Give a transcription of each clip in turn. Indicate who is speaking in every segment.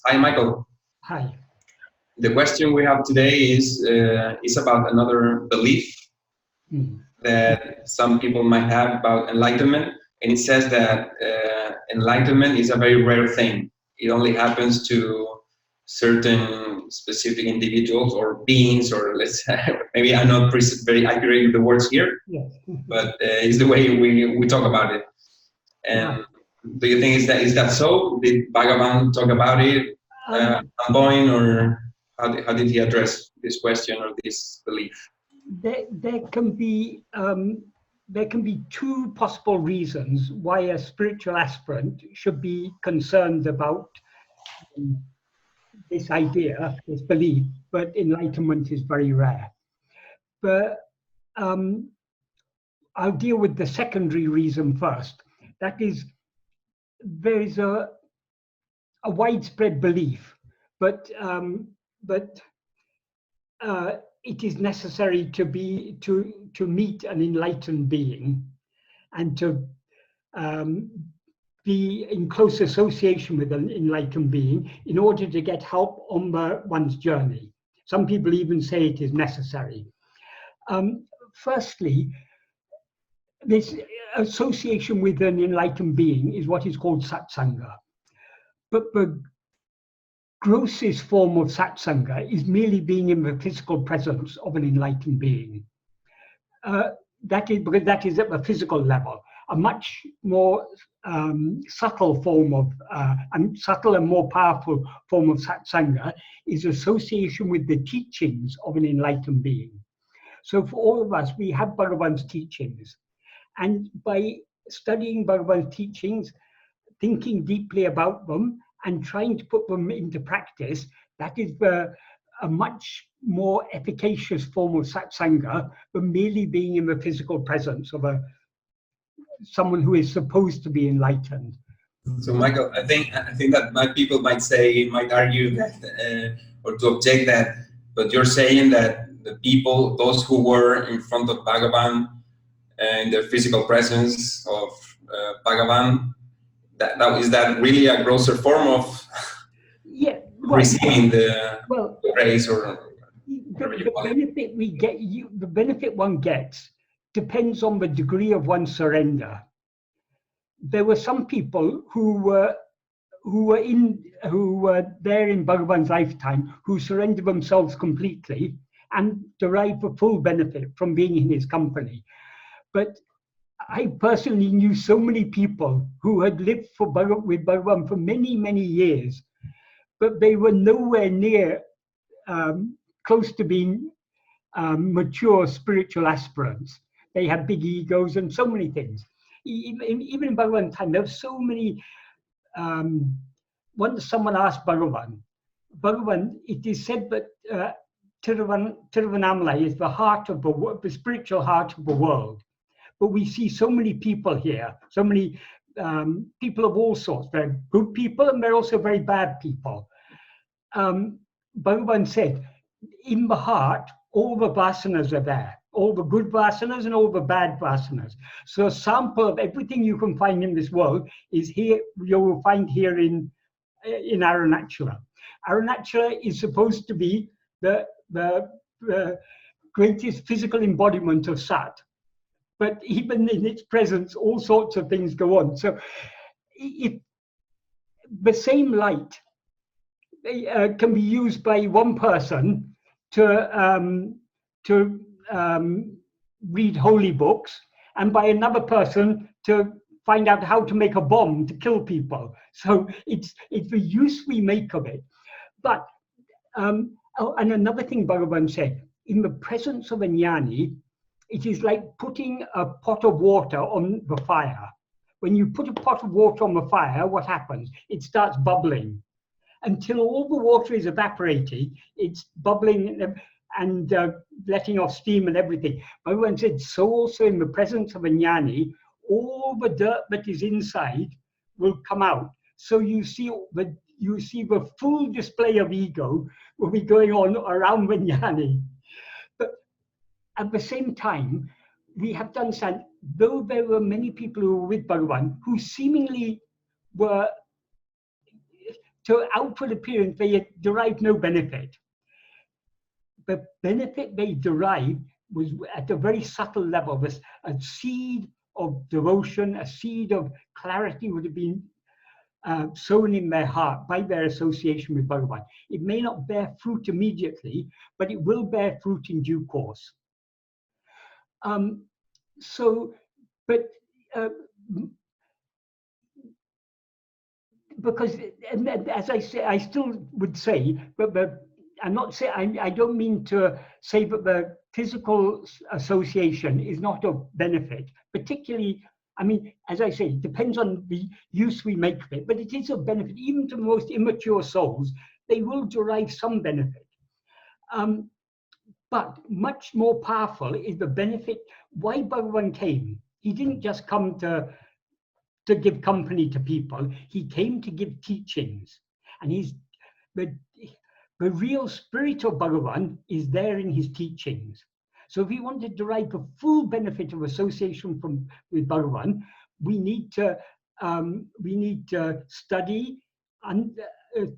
Speaker 1: Hi, Michael.
Speaker 2: Hi.
Speaker 1: The question we have today is about another belief that some people might have about enlightenment, and it says that enlightenment is a very rare thing. It only happens to certain specific individuals or beings, or let's say, maybe I'm not very accurate with the words here,
Speaker 2: Yes.
Speaker 1: but it's the way we talk about it. And do you think is that so? Did Bhagavan talk about it at some point, or how did he address this question or this belief?
Speaker 2: There can be two possible reasons why a spiritual aspirant should be concerned about this idea, this belief, but enlightenment is very rare. But I'll deal with the secondary reason first. That is, there is a widespread belief, but it is necessary to meet an enlightened being and to be in close association with an enlightened being in order to get help on one's journey. Some people even say it is necessary. Firstly, this association with an enlightened being is what is called satsanga. But the grossest form of satsanga is merely being in the physical presence of an enlightened being. That is at the physical level. A much more subtle form of, subtle and more powerful form of satsanga is association with the teachings of an enlightened being. So for all of us, we have Bhagavan's teachings. And by studying Bhagavan's teachings, thinking deeply about them, and trying to put them into practice, that is a much more efficacious form of satsanga than merely being in the physical presence of someone who is supposed to be enlightened.
Speaker 1: So, Michael, I think that people might argue that, or to object that, but you're saying that the people, those who were in front of Bhagavan, in the physical presence of Bhagavan, is that really a grosser form of receiving the grace, or
Speaker 2: the benefit we get, the benefit one gets depends on the degree of one's surrender. There were some people who were there in Bhagavan's lifetime who surrendered themselves completely and derived the full benefit from being in his company. But I personally knew so many people who had lived with Bhagavan for many, many years, but they were nowhere near close to being mature spiritual aspirants. They had big egos and so many things. Even in Bhagavan's time, there were so many. Once someone asked Bhagavan, it is said that Tiruvannamalai is the heart of the spiritual heart of the world. But we see so many people here, so many people of all sorts. There are good people and there are also very bad people. Bhagavan said, in the heart, all the vasanas are there, all the good vasanas and all the bad vasanas. So a sample of everything you can find in this world is here, you will find here in Arunachala. Arunachala is supposed to be the greatest physical embodiment of Sat. But even in its presence, all sorts of things go on. So if the same light can be used by one person to read holy books, and by another person to find out how to make a bomb to kill people. So it's the use we make of it. But and another thing Bhagavan said, in the presence of a jnani, it is like putting a pot of water on the fire. When you put a pot of water on the fire, what happens? It starts bubbling. Until all the water is evaporated, it's bubbling and letting off steam and everything. Bhagavan said, so also in the presence of a jnani, all the dirt that is inside will come out. So you see the full display of ego will be going on around the jnani. But at the same time, we have to understand, though there were many people who were with Bhagavan who seemingly were to outward appearance, they derived no benefit. The benefit they derived was at a very subtle level. A seed of devotion, a seed of clarity would have been sown in their heart by their association with Bhagavan. It may not bear fruit immediately, but it will bear fruit in due course. Because, as I say, I still would say, but I'm not saying, I don't mean to say that the physical association is not of benefit, particularly, I mean, as I say, it depends on the use we make of it, but it is of benefit, even to the most immature souls, they will derive some benefit. But much more powerful is the benefit, why Bhagavan came. He didn't just come to give company to people, he came to give teachings. And the real spirit of Bhagavan is there in his teachings. So if we want to derive the full benefit of association with Bhagavan, we need to study and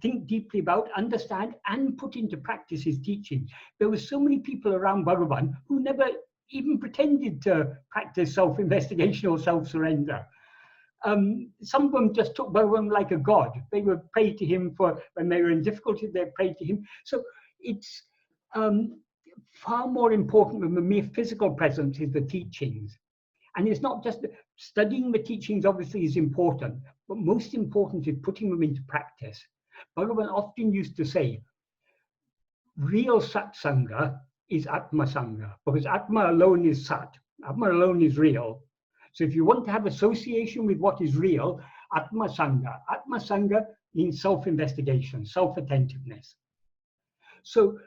Speaker 2: think deeply about, understand, and put into practice his teachings. There were so many people around Bhagavan who never even pretended to practice self-investigation or self-surrender. Some of them just took Bhagavan like a god. They would pray to him when they were in difficulty, they prayed to him. So it's far more important than the mere physical presence is the teachings. And it's not just studying the teachings, obviously, is important, but most important is putting them into practice. Bhagavan often used to say, real satsanga is Atma-sanga, because Atma alone is Sat, Atma alone is real. So if you want to have association with what is real, Atma-sanga. Atma-sanga means self-investigation, self-attentiveness. So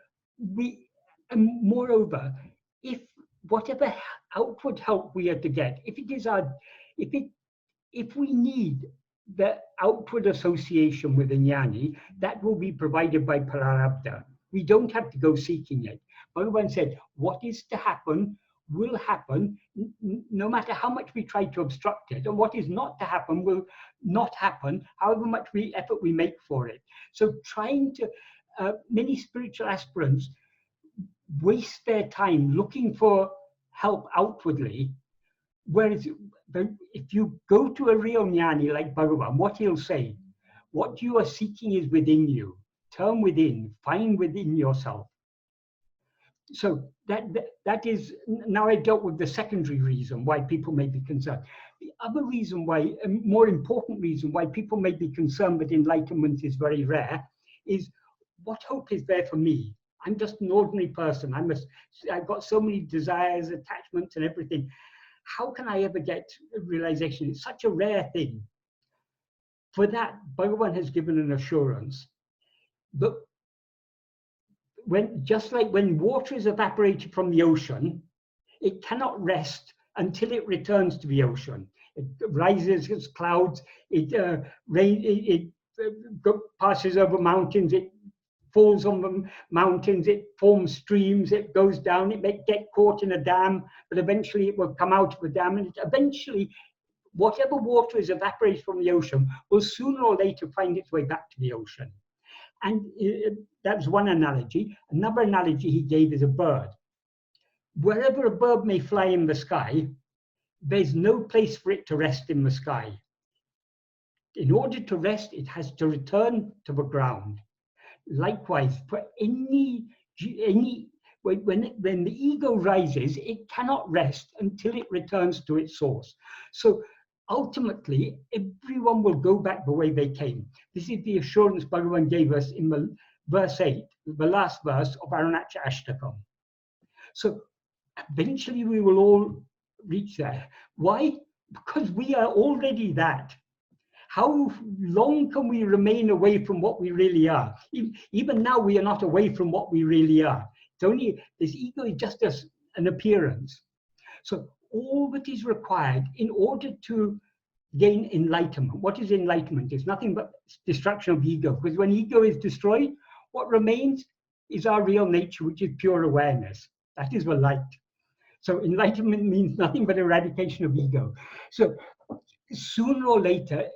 Speaker 2: and moreover, if whatever outward help we are to get, if we need the outward association with a jnani, that will be provided by prarabdha. We don't have to go seeking it. Bhagavan said, what is to happen will happen, no matter how much we try to obstruct it, and what is not to happen will not happen, however much effort we make for it. So many spiritual aspirants waste their time looking for help outwardly, whereas if you go to a real jnani like Bhagavan, what he'll say, what you are seeking is within you. Turn within, find within yourself. So that is, now I dealt with the secondary reason why people may be concerned. The other reason why, a more important reason why people may be concerned that enlightenment is very rare, is what hope is there for me? I'm just an ordinary person. I've got so many desires, attachments, and everything. How can I ever get realization? It's such a rare thing. For that, Bhagavan has given an assurance. But just like when water is evaporated from the ocean, it cannot rest until it returns to the ocean. It rises as clouds, it passes over mountains, it falls on the mountains, it forms streams, it goes down, it may get caught in a dam, but eventually it will come out of the dam, and eventually whatever water is evaporated from the ocean will sooner or later find its way back to the ocean. And that's one analogy. Another analogy he gave is a bird. Wherever a bird may fly in the sky, there's no place for it to rest in the sky. In order to rest, it has to return to the ground. Likewise, for when the ego rises, it cannot rest until it returns to its source. So ultimately, everyone will go back the way they came. This is the assurance Bhagavan gave us in the verse 8, the last verse of Arunachala Ashtakam. So eventually we will all reach there. Why? Because we are already that. How long can we remain away from what we really are? Even now, we are not away from what we really are. It's only, this ego is just an appearance. So all that is required in order to gain enlightenment. What is enlightenment? It's nothing but destruction of ego. Because when ego is destroyed, what remains is our real nature, which is pure awareness. That is the light. So enlightenment means nothing but eradication of ego. So sooner or later,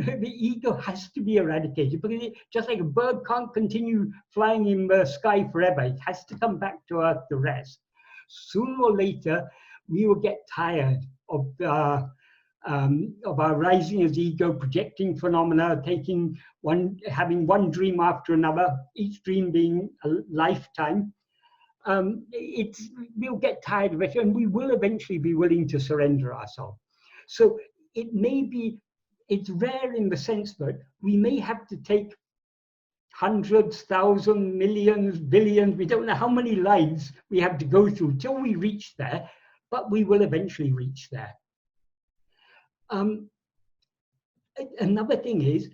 Speaker 2: the ego has to be eradicated, because just like a bird can't continue flying in the sky forever, it has to come back to earth to rest. Sooner or later, we will get tired of our rising as ego, projecting phenomena, having one dream after another, each dream being a lifetime. We'll get tired of it, and we will eventually be willing to surrender ourselves. So it's rare in the sense that we may have to take hundreds, thousands, millions, billions, we don't know how many lives we have to go through till we reach there, but we will eventually reach there. Another thing is,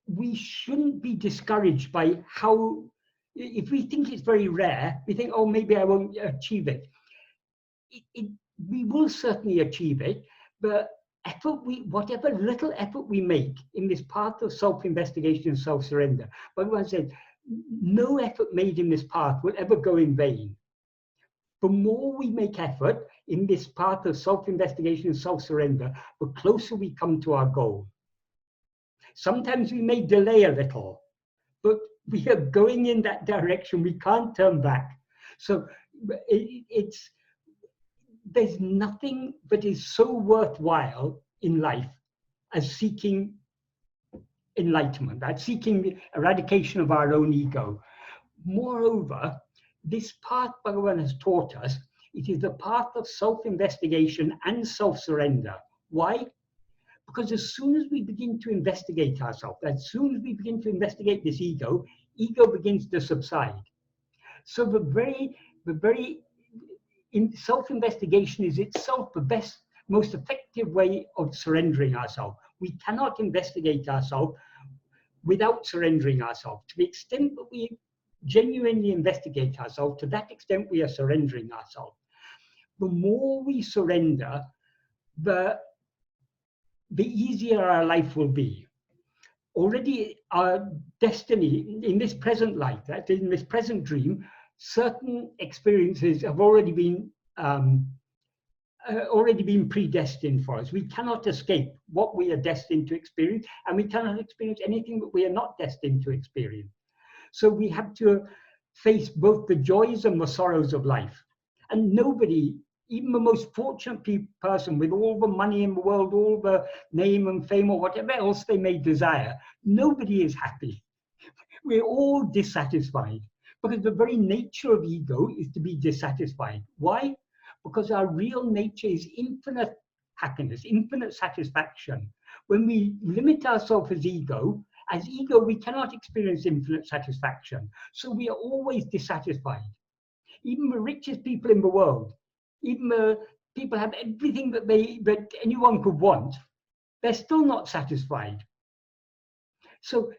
Speaker 2: we shouldn't be discouraged by how, if we think it's very rare, we think, oh, maybe I won't achieve it. We will certainly achieve it, but whatever little effort we make in this path of self-investigation and self-surrender, Bhagavan said, no effort made in this path will ever go in vain. The more we make effort in this path of self-investigation and self-surrender, the closer we come to our goal. Sometimes we may delay a little, but we are going in that direction. We can't turn back. So there's nothing that is so worthwhile in life as seeking enlightenment, as seeking the eradication of our own ego. Moreover, this path Bhagavan has taught us, it is the path of self-investigation and self-surrender. Why? Because as soon as we begin to investigate ourselves, as soon as we begin to investigate this ego begins to subside. So the very self-investigation is itself the best, most effective way of surrendering ourselves. We cannot investigate ourselves without surrendering ourselves. To the extent that we genuinely investigate ourselves, to that extent we are surrendering ourselves. The more we surrender, the easier our life will be. Already our destiny in this present life, that in this present dream, certain experiences have already been predestined for us. We cannot escape what we are destined to experience, and we cannot experience anything that we are not destined to experience. So we have to face both the joys and the sorrows of life. And nobody, even the most fortunate person with all the money in the world, all the name and fame or whatever else they may desire, nobody is happy. We're all dissatisfied, because the very nature of ego is to be dissatisfied. Why? Because our real nature is infinite happiness, infinite satisfaction. When we limit ourselves as ego, we cannot experience infinite satisfaction. So we are always dissatisfied. Even the richest people in the world, even the people have everything that anyone could want, they're still not satisfied. So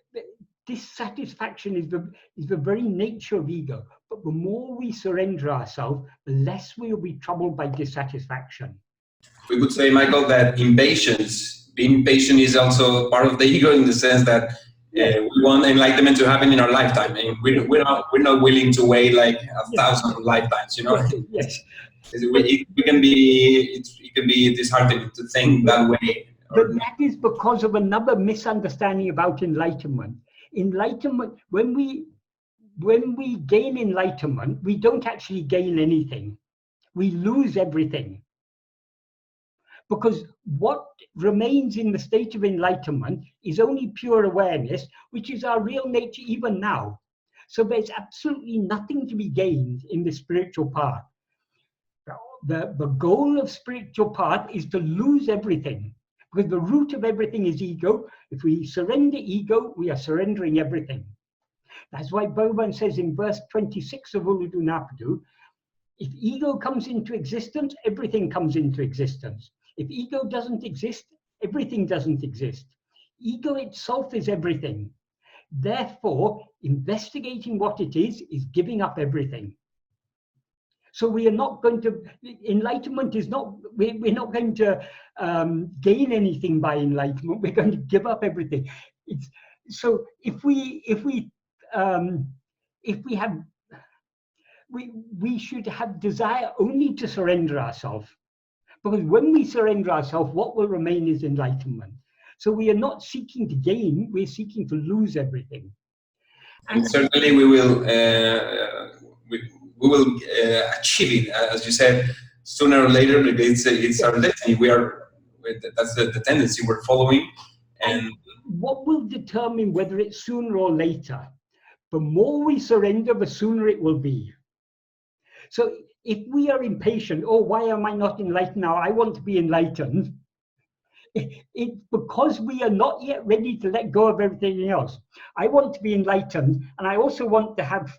Speaker 2: dissatisfaction is the very nature of ego. But the more we surrender ourselves, the less we will be troubled by dissatisfaction.
Speaker 1: We could say, Michael, that being patient is also part of the ego, in the sense that we want enlightenment to happen in our lifetime, and we're not willing to wait like 1,000 lifetimes. You know,
Speaker 2: Yes.
Speaker 1: It can be disheartening to think that way.
Speaker 2: But that is because of another misunderstanding about enlightenment. Enlightenment, when we gain enlightenment, we don't actually gain anything. We lose everything. Because what remains in the state of enlightenment is only pure awareness, which is our real nature even now. So there's absolutely nothing to be gained in the spiritual path. The goal of spiritual path is to lose everything, because the root of everything is ego. If we surrender ego, we are surrendering everything. That's why Bhagavan says in verse 26 of Uludu Napadu, if ego comes into existence, everything comes into existence. If ego doesn't exist, everything doesn't exist. Ego itself is everything. Therefore, investigating what it is giving up everything. So we are not going to, enlightenment is not, we're not going to gain anything by enlightenment. We're going to give up everything. So we should have desire only to surrender ourselves. Because when we surrender ourselves, what will remain is enlightenment. So we are not seeking to gain, we're seeking to lose everything.
Speaker 1: And certainly we will achieve it, as you said, sooner or later. It's our destiny. That's the tendency we're following. And
Speaker 2: what will determine whether it's sooner or later? The more we surrender, the sooner it will be. So if we are impatient, oh, why am I not enlightened now? I want to be enlightened. It's because we are not yet ready to let go of everything else. I want to be enlightened, and I also want to have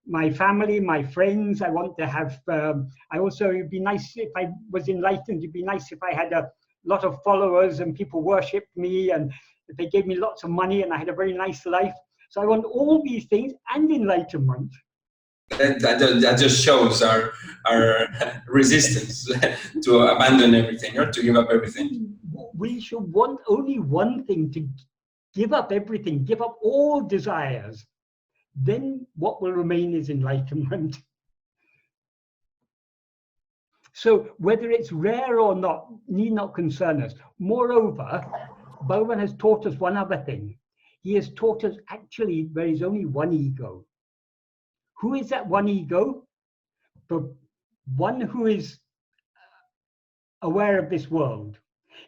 Speaker 2: my family, my friends. I want to have, it'd be nice if I was enlightened. It'd be nice if I had a lot of followers and people worshipped me and they gave me lots of money and I had a very nice life. So I want all these things and enlightenment.
Speaker 1: That just shows our resistance to abandon everything or to give up everything.
Speaker 2: We should want only one thing, to give up everything, give up all desires. Then what will remain is enlightenment. So whether it's rare or not need not concern us. Moreover, Bhagavan has taught us one other thing. He has taught us actually there is only one ego. Who is that one ego? The one who is aware of this world.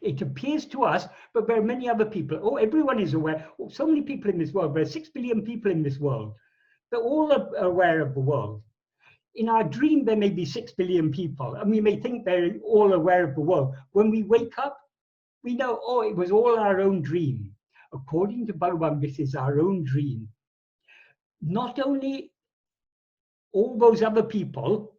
Speaker 2: It appears to us, but there are many other people. Oh, everyone is aware. Oh, so many people in this world. There are 6 billion people in this world. They're all aware of the world. In our dream, there may be 6 billion people, and we may think they're all aware of the world. When we wake up, we know, oh, it was all our own dream. According to Bhagavan, this is our own dream. Not only all those other people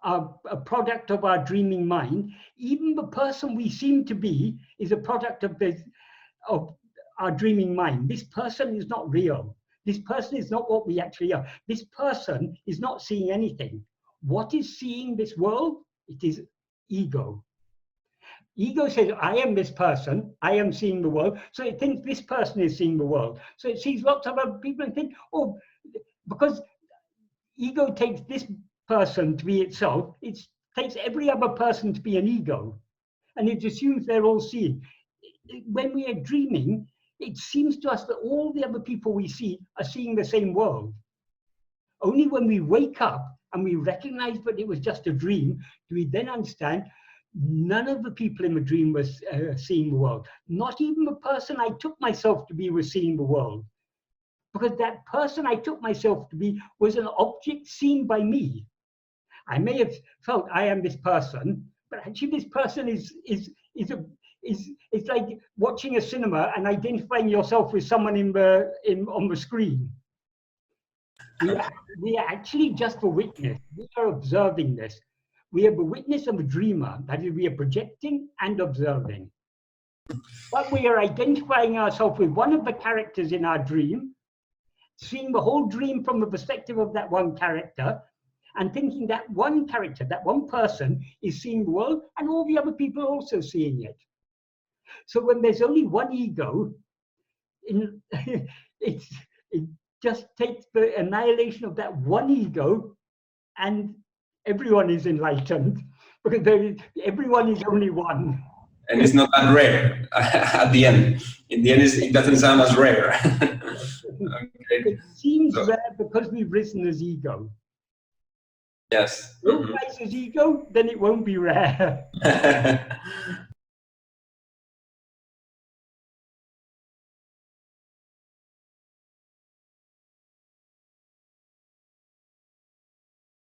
Speaker 2: are a product of our dreaming mind, even the person we seem to be is a product of our dreaming mind. This person is not real. This person is not what we actually are. This person is not seeing anything. What is seeing this world? It is ego. Ego says, I am this person, I am seeing the world. So it thinks this person is seeing the world. So it sees lots of other people and thinks, oh, because ego takes this person to be itself, it takes every other person to be an ego. And it assumes they're all seeing. When we are dreaming, it seems to us that all the other people we see are seeing the same world. Only when we wake up and we recognize that it was just a dream, do we then understand none of the people in the dream was seeing the world. Not even the person I took myself to be was seeing the world. Because that person I took myself to be was an object seen by me. I may have felt I am this person, but actually this person it's like watching a cinema and identifying yourself with someone on the screen. We are actually just the witness. We are observing this. We are the witness of a dreamer. That is, we are projecting and observing. But we are identifying ourselves with one of the characters in our dream, seeing the whole dream from the perspective of that one character, and thinking that one character, that one person, is seeing the world, and all the other people are also seeing it. So when there's only one ego, it just takes the annihilation of that one ego, and everyone is enlightened, because everyone is only one.
Speaker 1: And it's not that rare at the end. In the end, it doesn't sound as rare. Okay.
Speaker 2: It seems rare because we've risen as ego.
Speaker 1: Yes.
Speaker 2: Don't rise as ego, then it won't be rare.